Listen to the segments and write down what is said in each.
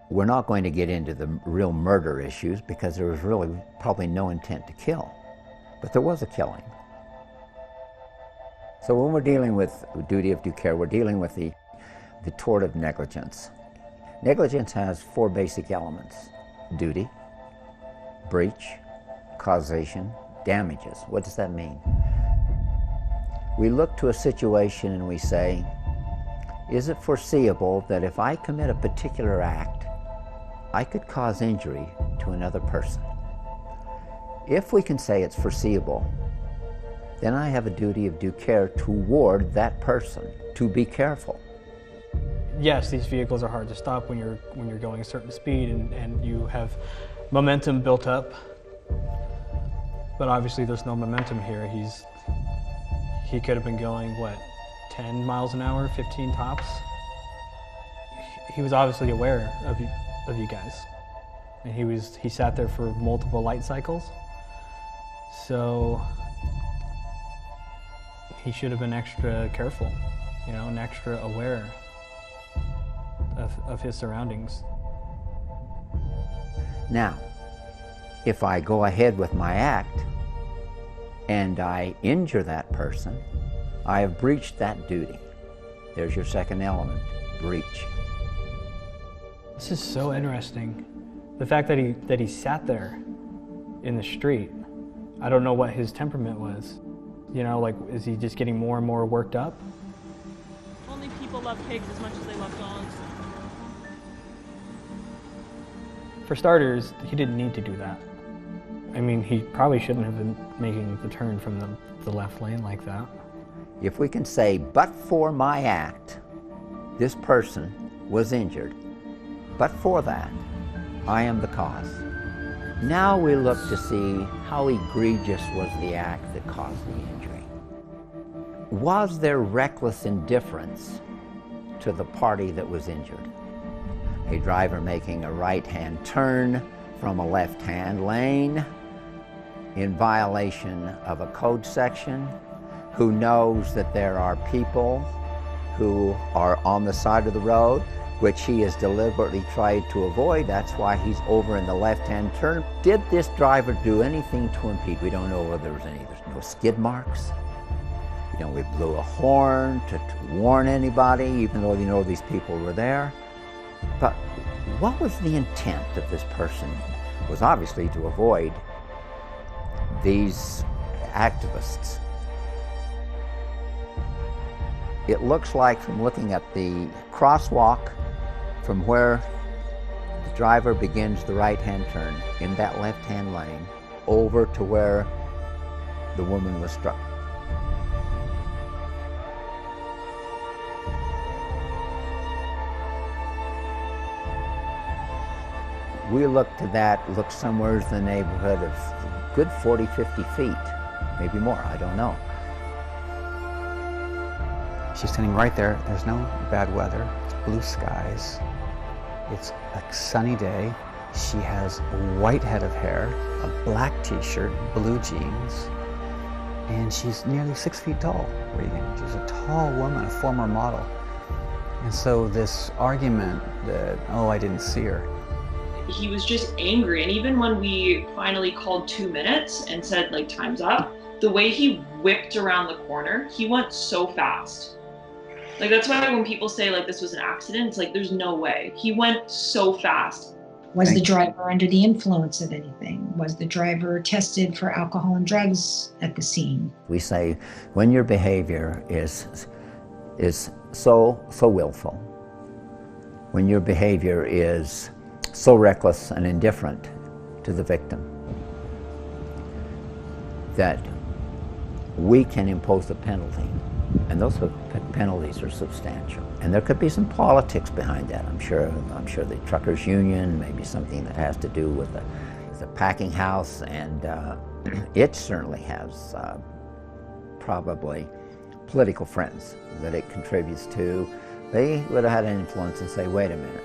We're not going to get into the real murder issues because there was really probably no intent to kill, but there was a killing. So when we're dealing with duty of due care, we're dealing with the tort of negligence. Negligence has four basic elements: duty, breach, causation, damages. What does that mean? We look to a situation and we say, is it foreseeable that if I commit a particular act, I could cause injury to another person? If we can say it's foreseeable, then I have a duty of due care toward that person to be careful. Yes, these vehicles are hard to stop when you're going a certain speed and you have momentum built up. But obviously there's no momentum here. He could have been going, what, 10 miles an hour, 15 tops? He was obviously aware of you guys. And he sat there for multiple light cycles. So he should have been extra careful, and extra aware of his surroundings. Now, if I go ahead with my act and I injure that person, I have breached that duty. There's your second element, breach. This is so interesting. The fact that he sat there in the street, I don't know what his temperament was. Is he just getting more and more worked up? Only people love pigs as much as they love dogs. For starters, he didn't need to do that. I mean, he probably shouldn't have been making the turn from the left lane like that. If we can say, but for my act, this person was injured, but for that, I am the cause. Now we look to see how egregious was the act that caused the injury. Was there reckless indifference to the party that was injured? A driver making a right-hand turn from a left-hand lane in violation of a code section, who knows that there are people who are on the side of the road, which he has deliberately tried to avoid. That's why he's over in the left-hand turn. Did this driver do anything to impede? We don't know whether there's no skid marks. We blew a horn to warn anybody, even though these people were there. But what was the intent of this person? It was obviously to avoid these activists. It looks like, from looking at the crosswalk, from where the driver begins the right-hand turn in that left-hand lane, over to where the woman was struck. We look somewhere in the neighborhood of good 40, 50 feet, maybe more, I don't know. She's standing right there. There's no bad weather. It's blue skies. It's a sunny day. She has a white head of hair, a black t-shirt, blue jeans, and she's nearly 6 feet tall, Regan. She's a tall woman, a former model. And so this argument that, I didn't see her. He was just angry, and even when we finally called 2 minutes and said, time's up, the way he whipped around the corner, he went so fast. That's why when people say, this was an accident, it's there's no way. He went so fast. Was the driver under the influence of anything? Was the driver tested for alcohol and drugs at the scene? We say, when your behavior is so willful, when your behavior is so reckless and indifferent to the victim, that we can impose a penalty, and those penalties are substantial. And there could be some politics behind that. I'm sure the truckers' union, maybe something that has to do with the packing house, and it certainly has probably political friends that it contributes to. They would have had an influence and say, wait a minute.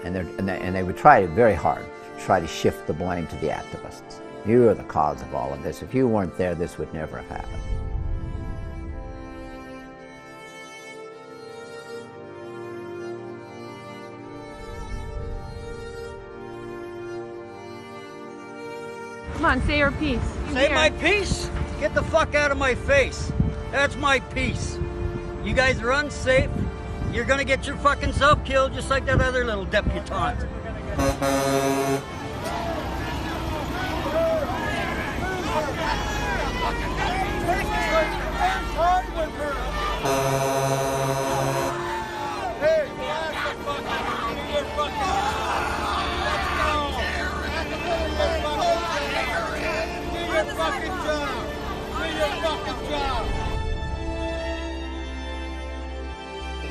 And they would try very hard to try to shift the blame to the activists. You are the cause of all of this. If you weren't there, this would never have happened. Come on, say your piece. Say my piece? Get the fuck out of my face. That's my piece. You guys are unsafe. You're gonna get your fucking self killed just like that other little debutante.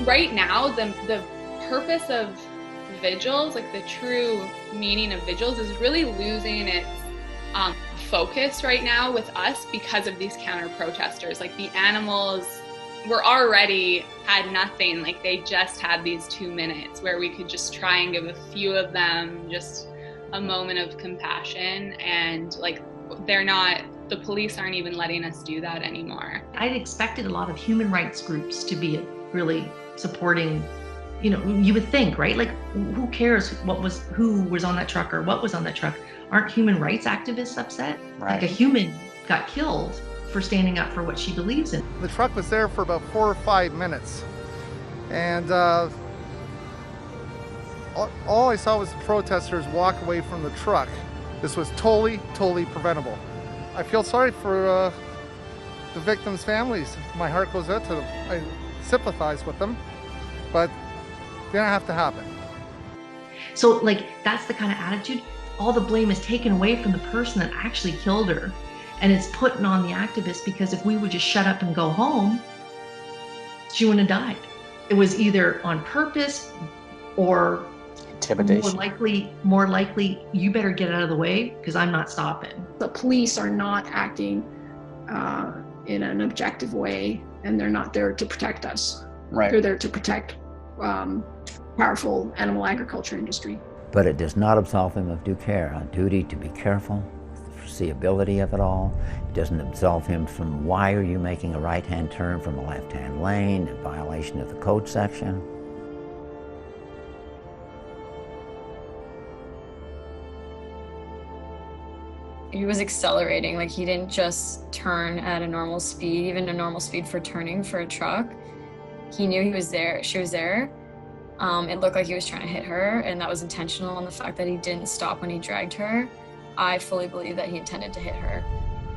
Right now, the purpose of vigils, like the true meaning of vigils, is really losing its focus right now with us because of these counter protesters. Like the animals were already had nothing, like they just had these 2 minutes where we could just try and give a few of them just a moment of compassion, and like the police aren't even letting us do that anymore. I'd expected a lot of human rights groups to be really supporting, you would think, right? Like, who cares who was on that truck or what was on that truck? Aren't human rights activists upset? Right. Like a human got killed for standing up for what she believes in. The truck was there for about 4 or 5 minutes. And all I saw was the protesters walk away from the truck. This was totally preventable. I feel sorry for the victims' families. My heart goes out to them. I sympathize with them, but it didn't have to happen. So like, that's the kind of attitude. All the blame is taken away from the person that actually killed her, and it's putting on the activists, because if we would just shut up and go home, she wouldn't have died. It was either on purpose or Intimidation. More likely, you better get out of the way because I'm not stopping. The police are not acting in an objective way, and they're not there to protect us. Right. They're there to protect powerful animal agriculture industry. But it does not absolve him of due care, a duty to be careful, the foreseeability of it all. It doesn't absolve him from why are you making a right-hand turn from a left-hand lane in violation of the code section. He was accelerating, like he didn't just turn at a normal speed, even a normal speed for turning for a truck. He knew he was there, she was there. It looked like he was trying to hit her, and that was intentional. And the fact that he didn't stop when he dragged her, I fully believe that he intended to hit her.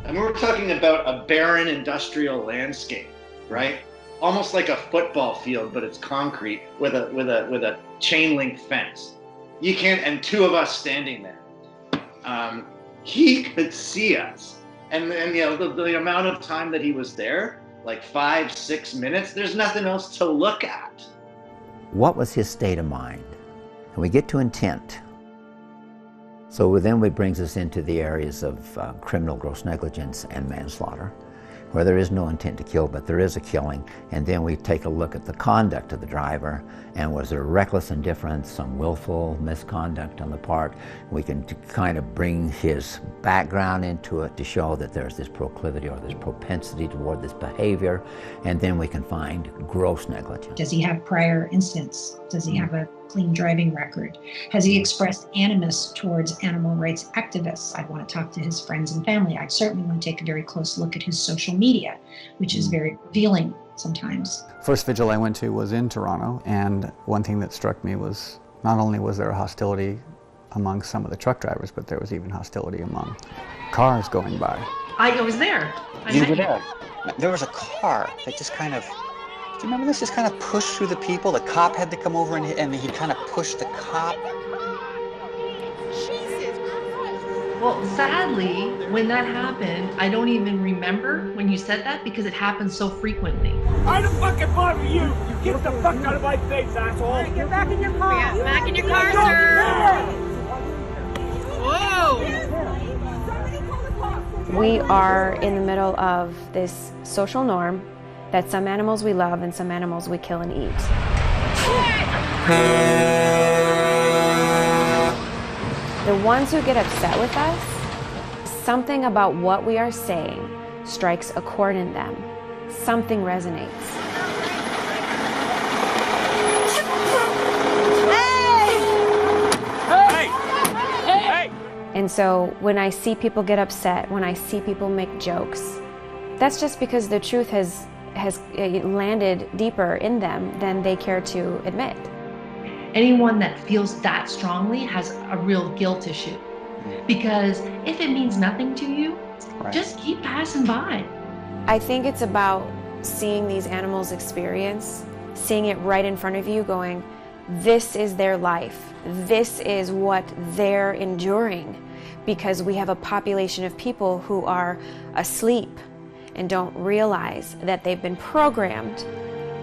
And we're talking about a barren industrial landscape, right? Almost like a football field, but it's concrete with a chain link fence. You can't, and two of us standing there. He could see us, and the amount of time that he was there, like 5-6 minutes, there's nothing else to look at. What was his state of mind? And we get to intent. So then it brings us into the areas of criminal gross negligence and manslaughter, where there is no intent to kill, but there is a killing. And then we take a look at the conduct of the driver, and was there reckless indifference, some willful misconduct on the part. We can kind of bring his background into it to show that there's this proclivity or this propensity toward this behavior, and then we can find gross negligence. Does he have prior incidents? Does he have a clean driving record? Has he expressed animus towards animal rights activists? I'd want to talk to his friends and family. I'd certainly want to take a very close look at his social media, which is very revealing sometimes. First vigil I went to was in Toronto, and one thing that struck me was not only was there a hostility among some of the truck drivers, but there was even hostility among cars going by. I was there. You were there. There was a car that just kind of, do you remember this? Just kind of pushed through the people. The cop had to come over and he kind of pushed the cop. Well, sadly, when that happened, I don't even remember when you said that because it happens so frequently. I don't fucking bother you! You get the fuck out of my face, asshole! Get back in your car! Yeah, back in your car, sir! Whoa! We are in the middle of this social norm that some animals we love and some animals we kill and eat. The ones who get upset with us, something about what we are saying strikes a chord in them. Something resonates. Hey! Hey! Hey! And so when I see people get upset, when I see people make jokes, that's just because the truth has landed deeper in them than they care to admit. Anyone that feels that strongly has a real guilt issue. Because if it means nothing to you, just keep passing by. I think it's about seeing these animals experience, seeing it right in front of you, going, this is their life. This is what they're enduring, because we have a population of people who are asleep and don't realize that they've been programmed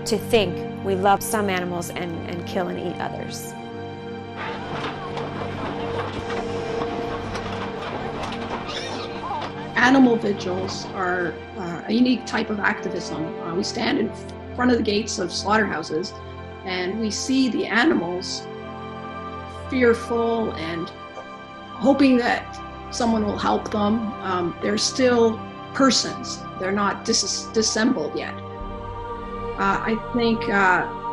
to think we love some animals and kill and eat others. Animal vigils are a unique type of activism. We stand in front of the gates of slaughterhouses and we see the animals fearful and hoping that someone will help them. They're still persons. They're not disassembled yet. I think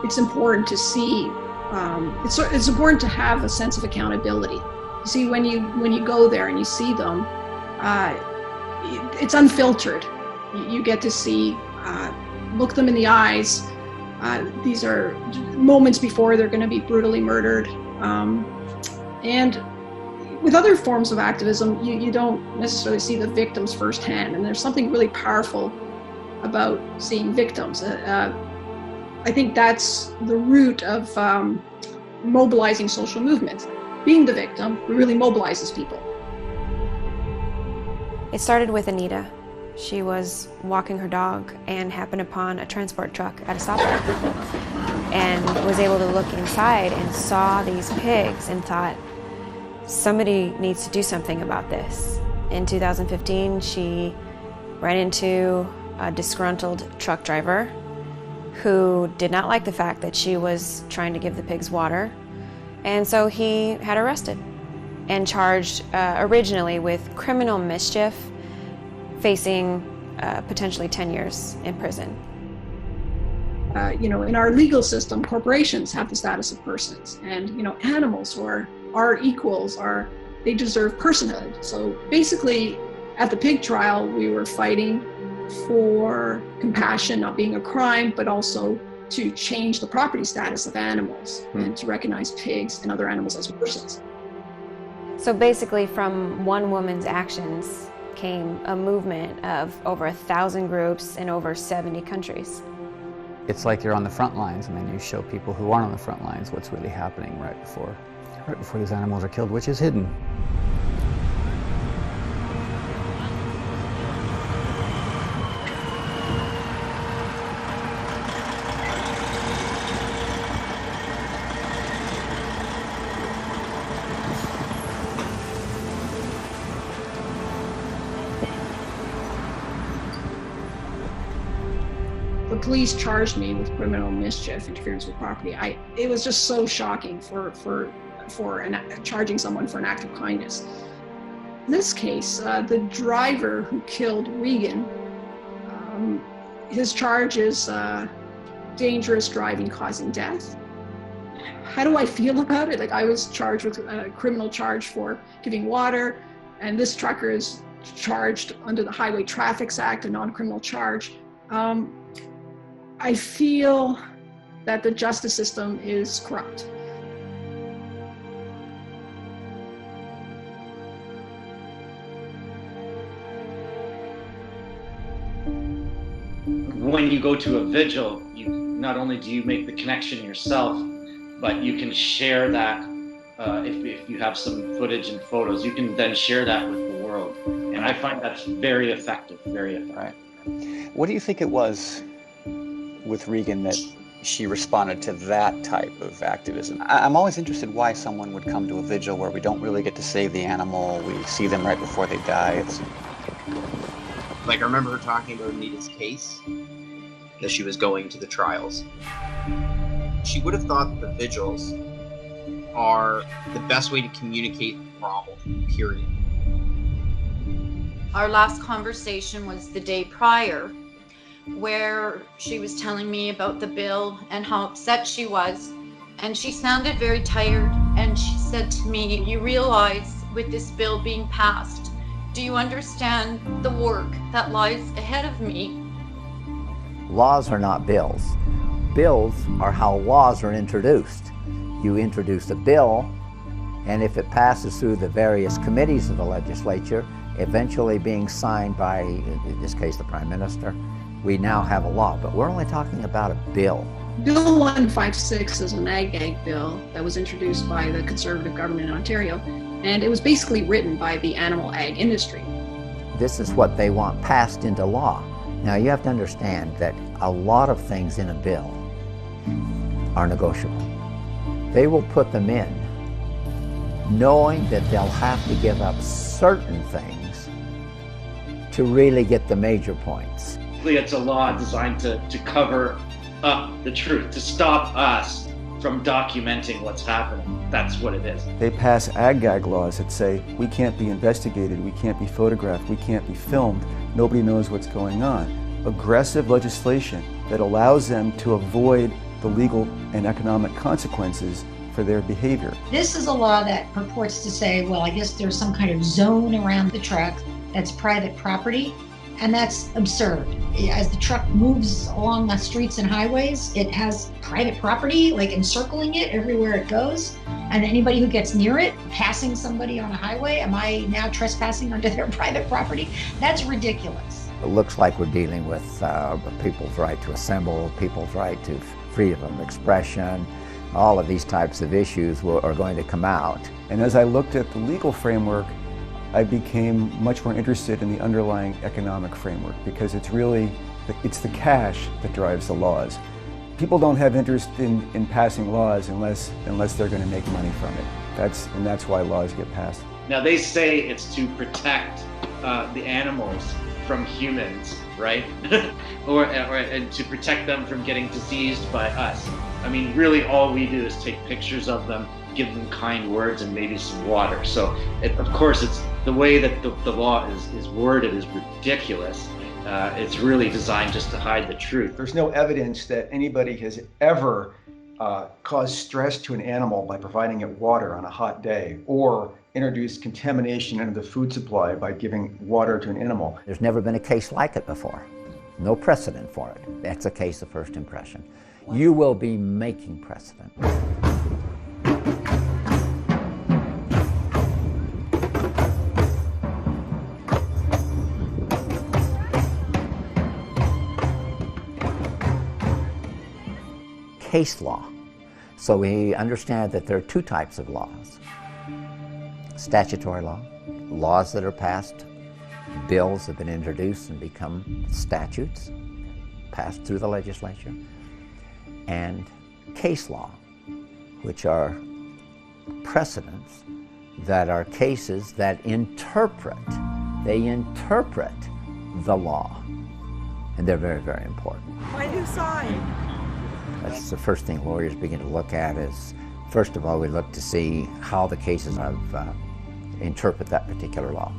it's important to see, it's important to have a sense of accountability. You see, when you go there and you see them, it's unfiltered. You get to see, look them in the eyes. These are moments before they're going to be brutally murdered. And with other forms of activism, you don't necessarily see the victims firsthand. And there's something really powerful about seeing victims. I think that's the root of mobilizing social movements. Being the victim really mobilizes people. It started with Anita. She was walking her dog and happened upon a transport truck at a stoplight and was able to look inside and saw these pigs and thought, somebody needs to do something about this. In 2015, she ran into a disgruntled truck driver who did not like the fact that she was trying to give the pigs water, and so he had arrested and charged originally with criminal mischief, facing potentially 10 years in prison. In our legal system, corporations have the status of persons, and animals who are our equals they deserve personhood. So basically, at the pig trial, we were fighting for compassion not being a crime, but also to change the property status of animals and to recognize pigs and other animals as persons. So basically, from one woman's actions came a movement of over 1,000 groups in over 70 countries. It's like you're on the front lines, and then you show people who aren't on the front lines what's really happening right before these animals are killed, which is hidden. The police charged me with criminal mischief, interference with property. It was just so shocking for charging someone for an act of kindness. In this case, the driver who killed Regan, his charge is dangerous driving causing death. How do I feel about it? Like, I was charged with a criminal charge for giving water, and this trucker is charged under the Highway Traffic Act, a non-criminal charge. I feel that the justice system is corrupt. When you go to a vigil, not only do you make the connection yourself, but you can share that. If you have some footage and photos, you can then share that with the world. And I find that's very effective, very effective. Right. What do you think it was with Regan that she responded to that type of activism? I'm always interested why someone would come to a vigil where we don't really get to save the animal. We see them right before they die. Like, I remember her talking about Anita's case as she was going to the trials. She would have thought that the vigils are the best way to communicate the problem, period. Our last conversation was the day prior, where she was telling me about the bill and how upset she was. And she sounded very tired, and she said to me, "You realize with this bill being passed. Do you understand the work that lies ahead of me? Laws are not bills. Bills are how laws are introduced. You introduce a bill, and if it passes through the various committees of the legislature, eventually being signed by, in this case, the Prime Minister, we now have a law. But we're only talking about a bill. Bill 156 is an ag bill that was introduced by the Conservative government in Ontario, and it was basically written by the animal ag industry. This is what they want passed into law. Now you have to understand that a lot of things in a bill are negotiable. They will put them in knowing that they'll have to give up certain things to really get the major points. It's a law designed to cover up the truth, to stop us from documenting what's happening. That's what it is. They pass ag-gag laws that say we can't be investigated, we can't be photographed, we can't be filmed, nobody knows what's going on. Aggressive legislation that allows them to avoid the legal and economic consequences for their behavior. This is a law that purports to say, well, I guess there's some kind of zone around the truck that's private property, and that's absurd. As the truck moves along the streets and highways, it has private property, like encircling it everywhere it goes, and anybody who gets near it, passing somebody on a highway, am I now trespassing onto their private property? That's ridiculous. It looks like we're dealing with people's right to assemble, people's right to freedom of expression. All of these types of issues are going to come out. And as I looked at the legal framework, I became much more interested in the underlying economic framework, because it's the cash that drives the laws. People don't have interest in passing laws unless they're going to make money from it. That's why laws get passed. Now they say it's to protect the animals from humans, right? and to protect them from getting diseased by us. I mean, really all we do is take pictures of them, give them kind words and maybe some water. So of course it's the way that the law is worded is ridiculous. It's really designed just to hide the truth. There's no evidence that anybody has ever caused stress to an animal by providing it water on a hot day, or introduced contamination into the food supply by giving water to an animal. There's never been a case like it before. No precedent for it. That's a case of first impression. You will be making precedent. Case law. So we understand that there are two types of laws. Statutory law, laws that are passed, bills have been introduced and become statutes, passed through the legislature, and case law, which are precedents that are cases that interpret the law, and they're very, very important. Why do you sign? That's the first thing lawyers begin to look at is, first of all, we look to see how the cases interpret that particular law.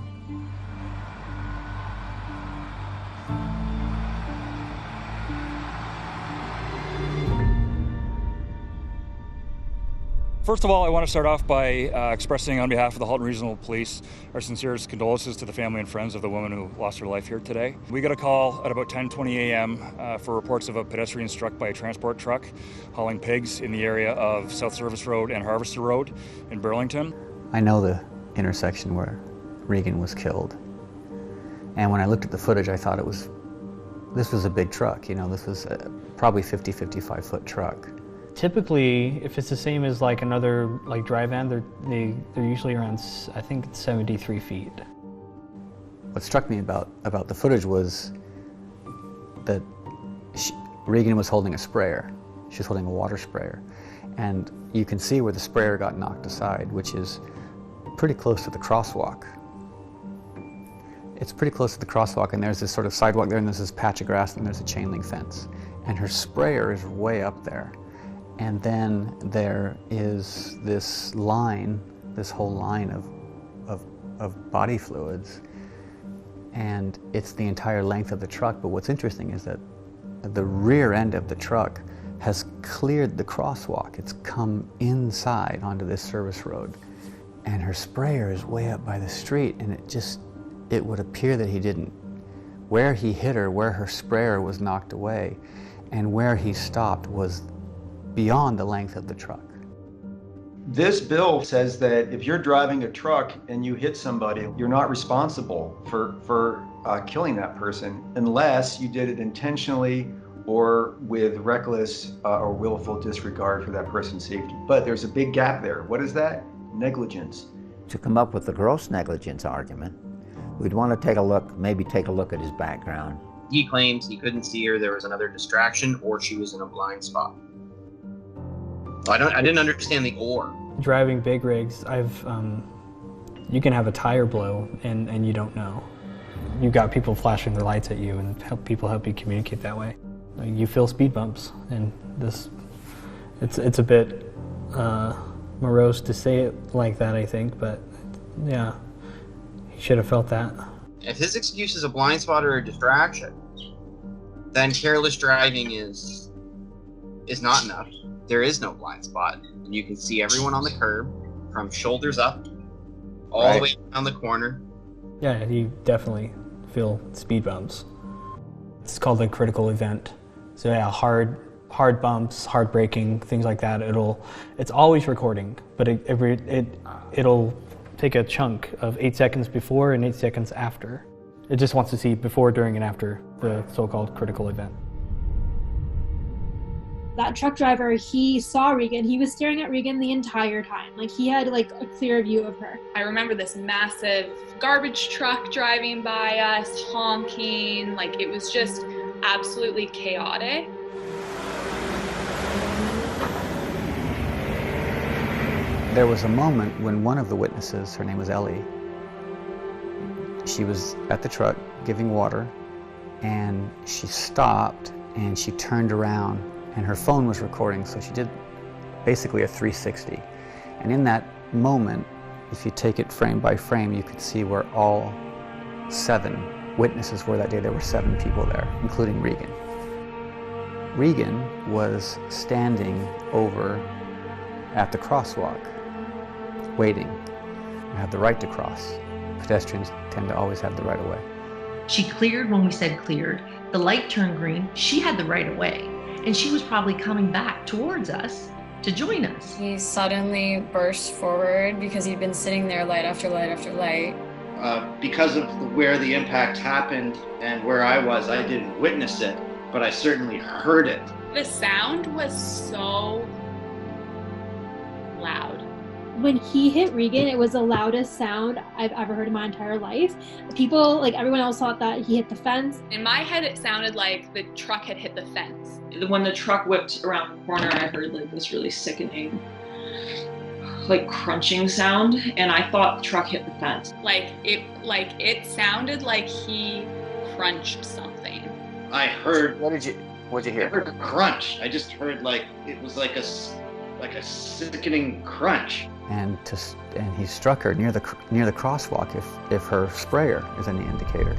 First of all, I want to start off by expressing on behalf of the Halton Regional Police our sincerest condolences to the family and friends of the woman who lost her life here today. We got a call at about 10:20 a.m. For reports of a pedestrian struck by a transport truck hauling pigs in the area of South Service Road and Harvester Road in Burlington. I know the intersection where Regan was killed, and when I looked at the footage, I thought this was a big truck. You know, this was probably 50-55 foot truck. Typically, if it's the same as like another dry van, they're usually around, I think, 73 feet. What struck me about the footage was that Regan was holding a sprayer. She was holding a water sprayer, and you can see where the sprayer got knocked aside, which is pretty close to the crosswalk. It's pretty close to the crosswalk, and there's this sort of sidewalk there, and there's this patch of grass, and there's a chain link fence, and her sprayer is way up there. And then there is this line, this whole line of body fluids, and it's the entire length of the truck. But what's interesting is that the rear end of the truck has cleared the crosswalk. It's come inside onto this service road, and her sprayer is way up by the street, and it would appear that he didn't. Where he hit her, where her sprayer was knocked away, and where he stopped was beyond the length of the truck. This bill says that if you're driving a truck and you hit somebody, you're not responsible for killing that person unless you did it intentionally or with reckless or willful disregard for that person's safety. But there's a big gap there. What is that? Negligence. To come up with the gross negligence argument, we'd want to maybe take a look at his background. He claims he couldn't see her, there was another distraction, or she was in a blind spot. I didn't understand the or. Driving big rigs, you can have a tire blow and you don't know. You've got people flashing their lights at you and help you communicate that way. You feel speed bumps, and it's a bit morose to say it like that, I think, but yeah, he should have felt that. If his excuse is a blind spot or a distraction, then careless driving is not enough. There is no blind spot. You can see everyone on the curb from shoulders up all the way down the corner. Yeah, you definitely feel speed bumps. It's called a critical event. So yeah, hard bumps, hard braking, things like that. It's always recording, but it'll take a chunk of 8 seconds before and 8 seconds after. It just wants to see before, during, and after the so-called critical event. That truck driver, he saw Regan. He was staring at Regan the entire time. Like, he had a clear view of her. I remember this massive garbage truck driving by us, honking. Like, it was just absolutely chaotic. There was a moment when one of the witnesses, her name was Ellie, she was at the truck giving water, and she stopped and she turned around, and her phone was recording, so she did basically a 360. And in that moment, if you take it frame by frame, you could see where all 7 witnesses were that day. There were 7 people there, including Regan. Regan was standing over at the crosswalk, waiting. You have the right to cross. Pedestrians tend to always have the right of way. She cleared when we said cleared. The light turned green. She had the right of way. And she was probably coming back towards us to join us. He suddenly burst forward because he'd been sitting there light after light after light. Because of where the impact happened and where I was, I didn't witness it, but I certainly heard it. The sound was so loud. When he hit Regan, it was the loudest sound I've ever heard in my entire life. People, everyone else thought that he hit the fence. In my head, it sounded like the truck had hit the fence. When the truck whipped around the corner, I heard this really sickening, crunching sound, and I thought the truck hit the fence. It sounded like he crunched something. I heard. What'd you hear? I heard a crunch. I just heard it was like a sickening crunch. And he struck her near the crosswalk if her sprayer is any indicator.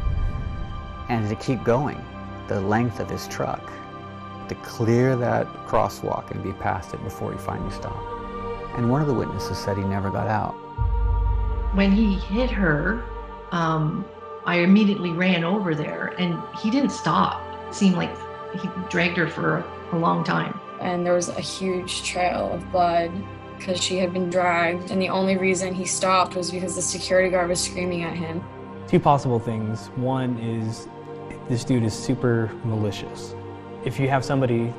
And to keep going, the length of his truck, to clear that crosswalk and be past it before he finally stopped. And one of the witnesses said he never got out. When he hit her, I immediately ran over there, and he didn't stop. It seemed like he dragged her for a long time. And there was a huge trail of blood because she had been dragged, and the only reason he stopped was because the security guard was screaming at him. 2 possible things. One is this dude is super malicious. If you have somebody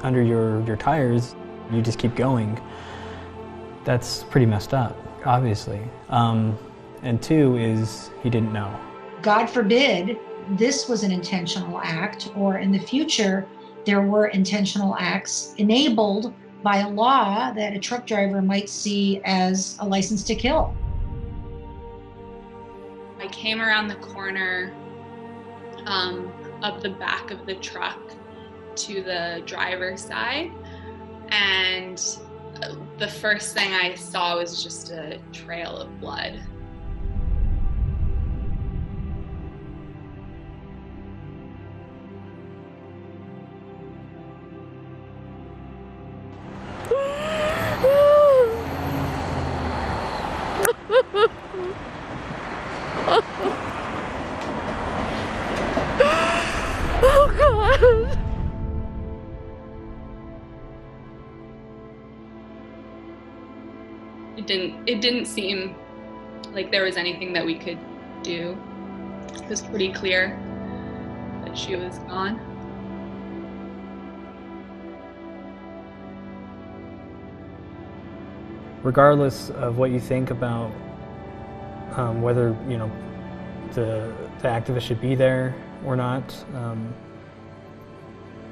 under your tires, you just keep going, that's pretty messed up, obviously. And 2 is he didn't know. God forbid this was an intentional act, or in the future, there were intentional acts enabled by a law that a truck driver might see as a license to kill. I came around the corner of the back of the truck to the driver's side, and the first thing I saw was just a trail of blood. It didn't seem like there was anything that we could do. It was pretty clear that she was gone. Regardless of what you think about whether the activist should be there or not,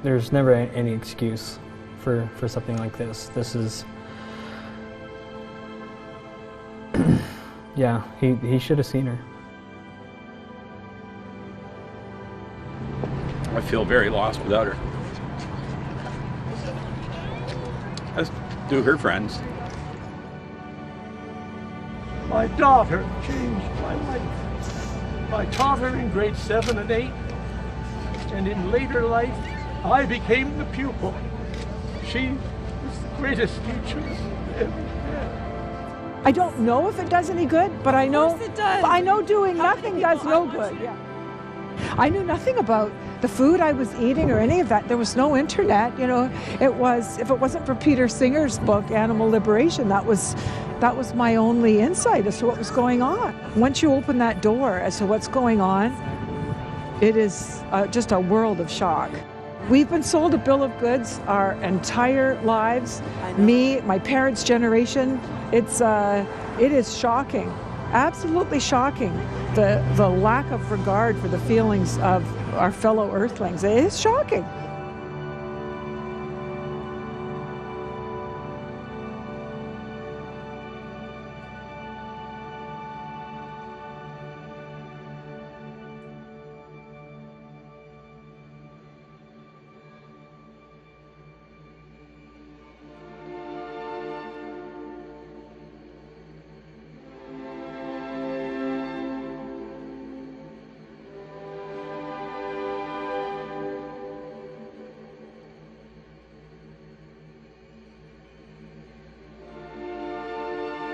there's never any excuse for something like this. This is, yeah, he should have seen her. I feel very lost without her. As do her friends. My daughter changed my life. I taught her in grades 7 and 8, and in later life, I became the pupil. She was the greatest teacher ever had. I don't know if it does any good, but I know it does. I know doing nothing does no good. Yeah. I knew nothing about the food I was eating or any of that. There was no internet, It was, if it wasn't for Peter Singer's book, Animal Liberation, that was my only insight as to what was going on. Once you open that door as to what's going on, it is just a world of shock. We've been sold a bill of goods our entire lives. Me, my parents' generation. It is shocking, absolutely shocking. The lack of regard for the feelings of our fellow Earthlings. It is shocking.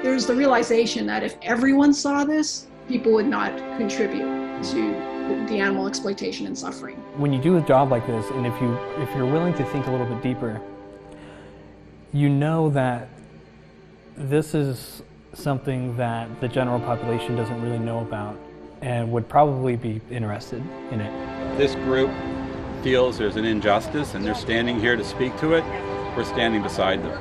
There's the realization that if everyone saw this, people would not contribute to the animal exploitation and suffering. When you do a job like this, and if you're willing to think a little bit deeper, you know that this is something that the general population doesn't really know about and would probably be interested in it. This group feels there's an injustice and they're standing here to speak to it. We're standing beside them,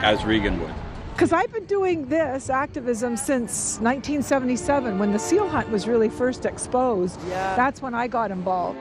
as Regan would. Because I've been doing this activism since 1977, when the seal hunt was really first exposed. Yeah. That's when I got involved.